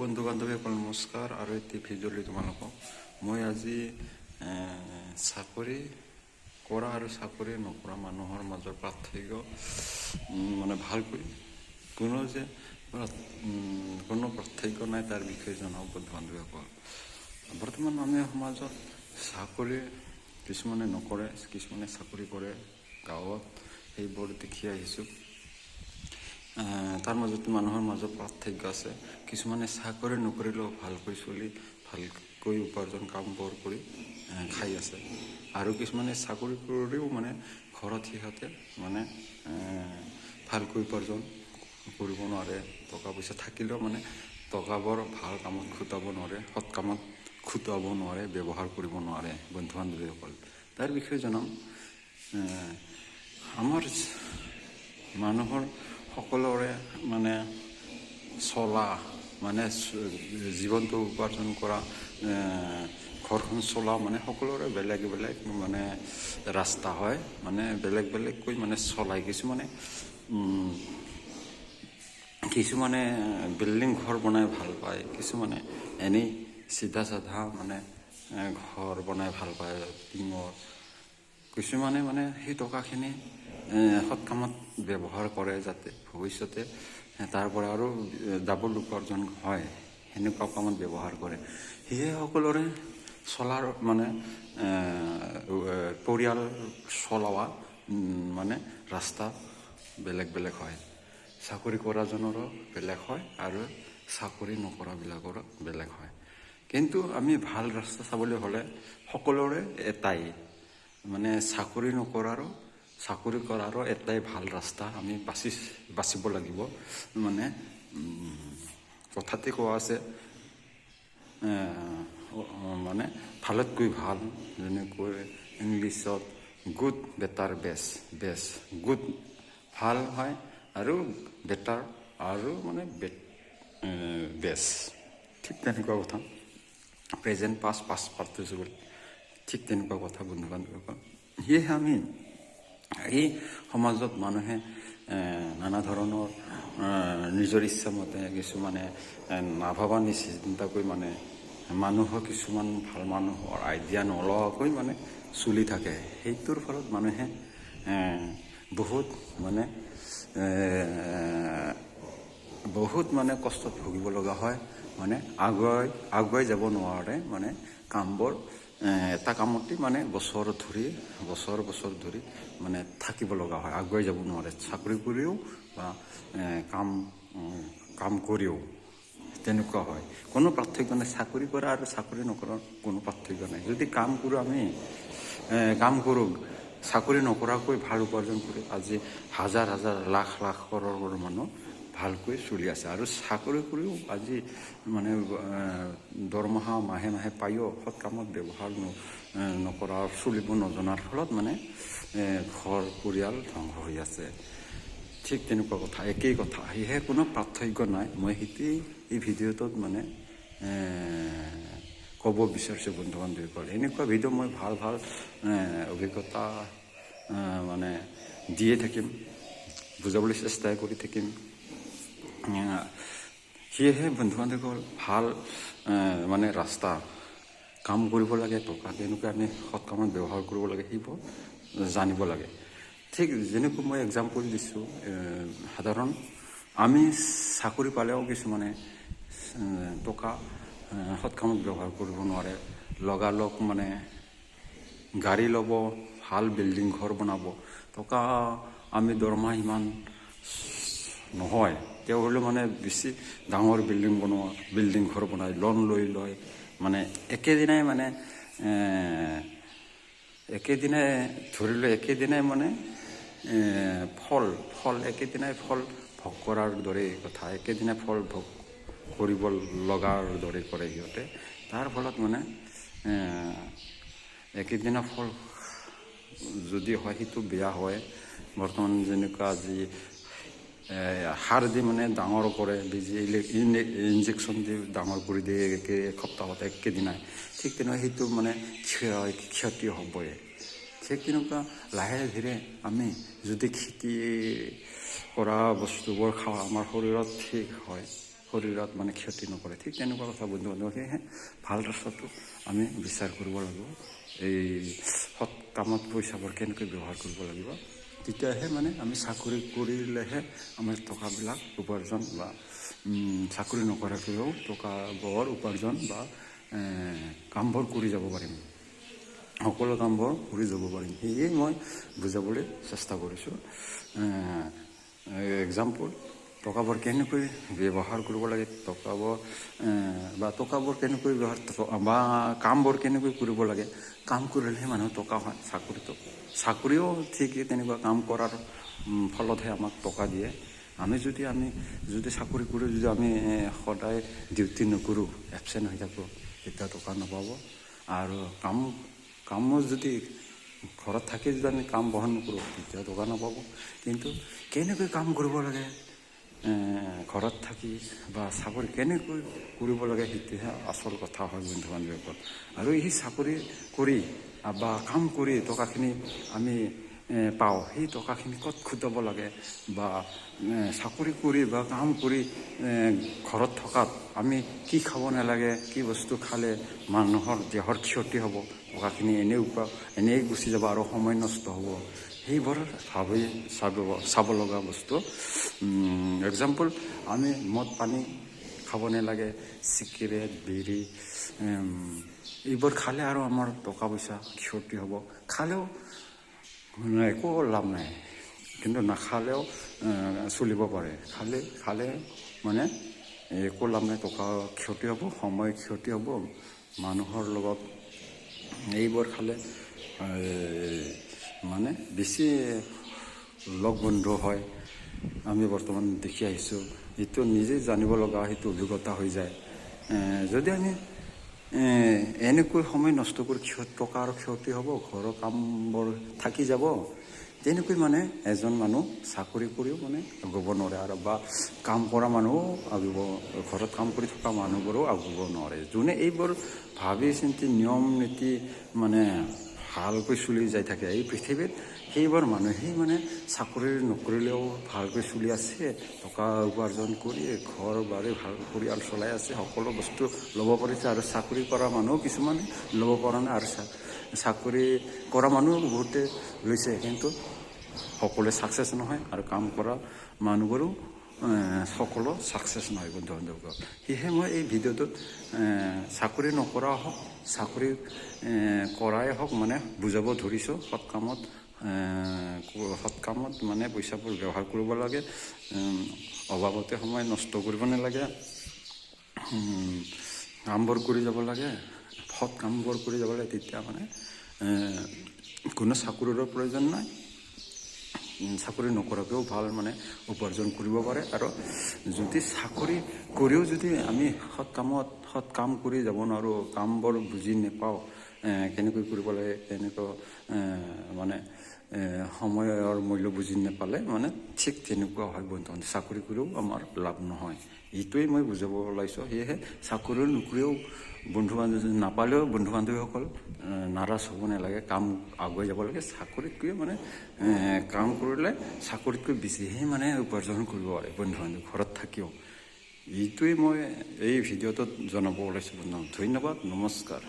বন্ধু বান্ধৱীসকল নমস্কাৰ। আৰু এটি ভিডিঅ'লৈ তোমালোকক মই আজি চাকৰি কৰা আৰু চাকৰি নকৰা মানুহৰ মাজৰ পাৰ্থক্য মানে ভালকৈ কোনো পাৰ্থক্য নাই তাৰ বিষয়ে জনাওঁ বন্ধু বান্ধৱীসকল। বৰ্তমান আমি সমাজত চাকৰি কিছুমানে নকৰে, কিছুমানে চাকৰি কৰে, গাঁৱত সেইবোৰ দেখি আহিছোঁ। তাৰ মাজতে মানুহৰ মাজত পাৰ্থক্য আছে। কিছুমানে চাকৰি নকৰিলেও ভালকৈ চলি ভালকৈ উপাৰ্জন কামবোৰ কৰি খাই আছে, আৰু কিছুমানে চাকৰি কৰিও মানে ঘৰত সিহঁতে মানে ভালকৈ উপাৰ্জন কৰিব নোৱাৰে। টকা পইচা থাকিলেও মানে টকাবোৰ ভাল কামত খটাব নোৱাৰে, সৎ কামত খটাব নোৱাৰে, ব্যৱহাৰ কৰিব নোৱাৰে বন্ধু বান্ধৱীসকল। তাৰ বিষয়ে জনাম। আমাৰ মানুহৰ সকলোৰে মানে চলা মানে জীৱনটো উপাৰ্জন কৰা, ঘৰখন চলা মানে সকলোৰে বেলেগ বেলেগ মানে ৰাস্তা হয়, মানে বেলেগ বেলেগকৈ মানে চলায়। কিছুমানে বিল্ডিং ঘৰ বনাই ভাল পায়, কিছুমানে এনেই চিধা চাধা মানে ঘৰ বনাই ভাল পায় টিঙৰ। কিছুমানে মানে সেই টকাখিনি সৎ কামত ব্যৱহাৰ কৰে, যাতে ভৱিষ্যতে তাৰ পৰা আৰু ডাবল উপাৰ্জন হয়, সেনেকুৱা কামত ব্যৱহাৰ কৰে। সেয়ে সকলোৰে চলাৰ মানে পৰিয়াল চলোৱা মানে ৰাস্তা বেলেগ বেলেগ হয়। চাকৰি কৰাজনৰো বেলেগ হয় আৰু চাকৰি নকৰাবিলাকৰো বেলেগ হয়। কিন্তু আমি ভাল ৰাস্তা চাবলৈ হ'লে সকলোৰে এটাই, মানে চাকৰি নকৰাৰো চাকৰি কৰাৰো এটাই ভাল ৰাস্তা আমি বাচিব লাগিব। মানে কথাতে কোৱা আছে, মানে ভালতকৈ ভাল, যেনেকৈ ইংলিছত গুড বেটাৰ বেষ্ট। গুড ভাল হয় আৰু বেটাৰ আৰু মানে বেষ্ট, ঠিক তেনেকুৱা কথা। প্ৰেজেণ্ট পাষ্ট পাৰ্টিচিপল, ঠিক তেনেকুৱা কথা বন্ধু বান্ধৱীসকল। সেয়েহে আমি এই সমাজত মানুহে নানা ধৰণৰ নিজৰ ইচ্ছামতে, কিছুমানে নাভাবা নিচিন্তাকৈ মানে মানুহৰ কিছুমান ভাল মানুহৰ আইডিয়া নলোৱাকৈ মানে চলি থাকে। সেইটোৰ ফলত মানুহে বহুত মানে কষ্টত ভুগিব লগা হয়, মানে আগুৱাই যাব নোৱাৰে। মানে কামবোৰ এটা কামতে মানে বছৰ ধৰি মানে থাকিব লগা হয়, আগুৱাই যাব নোৱাৰে। চাকৰি কৰিও বা কাম কৰিও তেনেকুৱা হয়। কোনো পাৰ্থক্য নাই, চাকৰি কৰা আৰু চাকৰি নকৰাৰ কোনো পাৰ্থক্য নাই। যদি কাম কৰোঁ চাকৰি নকৰাকৈ ভাল উপাৰ্জন কৰি আজি হাজাৰ লাখ কৰৰ মানুহ ভালকৈ চলি আছে। আৰু চাকৰি কৰিও আজি মানে দৰমহা মাহে পায়ো সৎ কামত ব্যৱহাৰ নকৰা, চলিব নজনাৰ ফলত মানে ঘৰ পৰিয়াল ধ্বংস হৈ আছে। ঠিক তেনেকুৱা কথা, একেই কথা। সেয়েহে কোনো পাৰ্থক্য নাই। মই সেইটোৱেই এই ভিডিঅ'টোত মানে ক'ব বিচাৰিছোঁ বন্ধু বান্ধৱীসকল। এনেকুৱা ভিডিঅ' মই ভাল অভিজ্ঞতা মানে দিয়ে থাকিম, বুজাবলৈ চেষ্টা কৰি থাকিম। সেয়েহে বন্ধু বান্ধৱীসকল, ভাল মানে ৰাস্তা, কাম কৰিব লাগে, টকা কেনেকৈ আমি সৎ কামত ব্যৱহাৰ কৰিব লাগে সেইবোৰ জানিব লাগে। ঠিক যেনেকৈ মই এক্সাম্পল দিছোঁ, সাধাৰণ আমি চাকৰি পালেও কিছুমানে টকা সৎ কামত ব্যৱহাৰ কৰিব নোৱাৰে। লগালগ মানে গাড়ী ল'ব, ভাল বিল্ডিং ঘৰ বনাব, টকা আমি দৰমহা ইমান নহয়, তেওঁ হ'লেও মানে বেছি ডাঙৰ বিল্ডিং ঘৰ বনাই লোন লৈ মানে একেদিনাই মানে ফল একেদিনাই ফল ভোগ কৰাৰ দৰে কথা, একেদিনাই ফল ভোগ কৰিব লগাৰ দৰে কৰে সিহঁতে। তাৰ ফলত মানে একেদিনা ফল যদি হয় সেইটো বেয়া হয়। বৰ্তমান যেনেকুৱা আজি সাৰ দি মানে ডাঙৰ কৰে, ইনজেকশ্যন দি ডাঙৰ কৰি দিয়ে এসপ্তাহত একেদিনাই, ঠিক তেনেকুৱা সেইটো মানে ক্ষতি হ'বই। ঠিক তেনেকুৱা লাহে ধীৰে আমি যদি খেতি কৰা বস্তুবোৰ খাওঁ, আমাৰ শৰীৰত ঠিক হয়, শৰীৰত মানে ক্ষতি নকৰে। ঠিক তেনেকুৱা কথা বন্ধু বান্ধৱ। সেয়েহে ভাল ৰাস্তাটো আমি বিচাৰ কৰিব লাগিব। এই সৎ কামত পইচাবোৰ কেনেকৈ ব্যৱহাৰ কৰিব লাগিব, তেতিয়াহে মানে আমি চাকৰি কৰিলেহে আমাৰ টকাবিলাক উপাৰ্জন বা চাকৰি নকৰাকৈও টকাবোৰ উপাৰ্জন বা কামবোৰ কৰি যাব পাৰিম, সকলো কামবোৰ কৰি যাব পাৰিম। সেয়ে মই বুজাবলৈ চেষ্টা কৰিছোঁ। এক্সাম্পল, টকাবোৰ কেনেকৈ ব্যৱহাৰ কৰিব লাগে, টকাবোৰ কেনেকৈ ব্যৱহাৰ বা কামবোৰ কেনেকৈ কৰিব লাগে। কাম কৰিলেহে মানুহৰ টকা হয়। চাকৰিও ঠিক তেনেকুৱা কাম কৰাৰ ফলতহে আমাক টকা দিয়ে। আমি যদি চাকৰি কৰি যদি আমি সদায় ডিউটি নকৰোঁ, এবচেণ্ট হৈ থাকোঁ, তেতিয়া টকা নাপাব। আৰু কামো যদি ঘৰত থাকি যদি আমি কাম বহন নকৰোঁ, তেতিয়া টকা নাপাব। কিন্তু কেনেকৈ কাম কৰিব লাগে, ঘৰত থাকি বা চাকৰি কেনেকৈ কৰিব লাগে, সেইটোহে আচল কথা হয় বন্ধু বান্ধৱীসকল। আৰু এই চাকৰি কৰি বা কাম কৰি টকাখিনি আমি পাওঁ, সেই টকাখিনি ক'ত খুটাব লাগে বা চাকৰি কৰি বা কাম কৰি ঘৰত থকাত আমি কি খাব নালাগে, কি বস্তু খালে মানুহৰ দেহৰ ক্ষতি হ'ব, টকাখিনি এনেই গুচি যাব আৰু সময় নষ্ট হ'ব, সেইবোৰ চাব লগা বস্তু। এক্সাম্পল, আমি মদ পানী খাব নালাগে, চিগাৰেট বিড়ি এইবোৰ খালে আৰু আমাৰ টকা পইচা ক্ষতি হ'ব। খালেও একো লাভ নাই, কিন্তু নাখালেও চলিব পাৰে। খালে মানে একো লাভ নাই, টকা ক্ষতি হ'ব, সময় ক্ষতি হ'ব মানুহৰ লগত। এইবোৰ খালে মানে বেছি লগ বন্ধু হয়, আমি বৰ্তমান দেখি আহিছোঁ। এইটো নিজে জানিব লগা, সেইটো অভিজ্ঞতা হৈ যায়। যদি আমি এনেকৈ সময় নষ্ট কৰি টকাৰ ক্ষতি হ'ব, ঘৰৰ কামবোৰ থাকি যাব, তেনেকৈ মানে এজন মানুহ চাকৰি কৰিও মানে আগুৱাব নোৱাৰে, আৰু বা কাম কৰা মানুহো ঘৰত কাম কৰি থকা মানুহবোৰো আগুৱাব নোৱাৰে। যোনে এইবোৰ ভাবি চিন্তি নিয়ম নীতি মানে ভালকৈ চলি যাই থাকে এই পৃথিৱীত, সেইবোৰ মানুহেই মানে চাকৰি নকৰিলেও ভালকৈ চলি আছে, টকা উপাৰ্জন কৰি ঘৰ বাৰী ভাল পৰিয়াল চলাই আছে, সকলো বস্তু ল'ব পাৰিছে। আৰু চাকৰি কৰা মানুহো কিছুমানে ল'ব পৰা নাই, আৰু চাকৰি কৰা মানুহো বহুতে লৈছে, কিন্তু সকলোৱে ছাকচেছ নহয়। আৰু কাম কৰা মানুহবোৰো সকলো ছাকচেছ নহয় বন্ধু বান্ধৱীসকল। সেয়েহে মই এই ভিডিঅ'টোত চাকৰি নকৰা হওক, চাকৰি কৰাই হওক মানে বুজাব ধৰিছোঁ। সৎ কামত মানে পইচাবোৰ ব্যৱহাৰ কৰিব লাগে, অভাৱতে সময় নষ্ট কৰিব নালাগে, কামবোৰ কৰি যাব লাগে, সৎ কামবোৰ কৰি যাব লাগে। তেতিয়া মানে কোনো চাকৰিৰো প্ৰয়োজন নাই, চাকৰি নকৰাকৈও ভাল মানে উপাৰ্জন কৰিব পাৰে। আৰু যদি চাকৰি কৰিও যদি আমি সৎ কাম কৰি যাব নোৱাৰোঁ, কামবোৰ বুজি নাপাওঁ, কেনেকৈ কৰিব লাগে, কেনেকৈ মানে সময়ৰ মূল্য বুজি নাপালে মানে ঠিক তেনেকুৱা হয় বন্ধু বান্ধৱ। চাকৰি কৰিও আমাৰ লাভ নহয়, এইটোৱেই মই বুজাব ওলাইছোঁ। সেয়েহে চাকৰি নকৰিও বন্ধু বান্ধৱ নাপালেও বন্ধু বান্ধৱীসকল নাৰাজ হ'ব নালাগে, কাম আগুৱাই যাব লাগে। চাকৰিতকৈ মানে কাম কৰিলে চাকৰিতকৈ বেছিহে মানে উপাৰ্জন কৰিব পাৰে বন্ধু বান্ধৱ ঘৰত থাকিও। এইটোৱেই মই এই ভিডিঅ'টোত জনাব ওলাইছোঁ বন্ধু। ধন্যবাদ, নমস্কাৰ।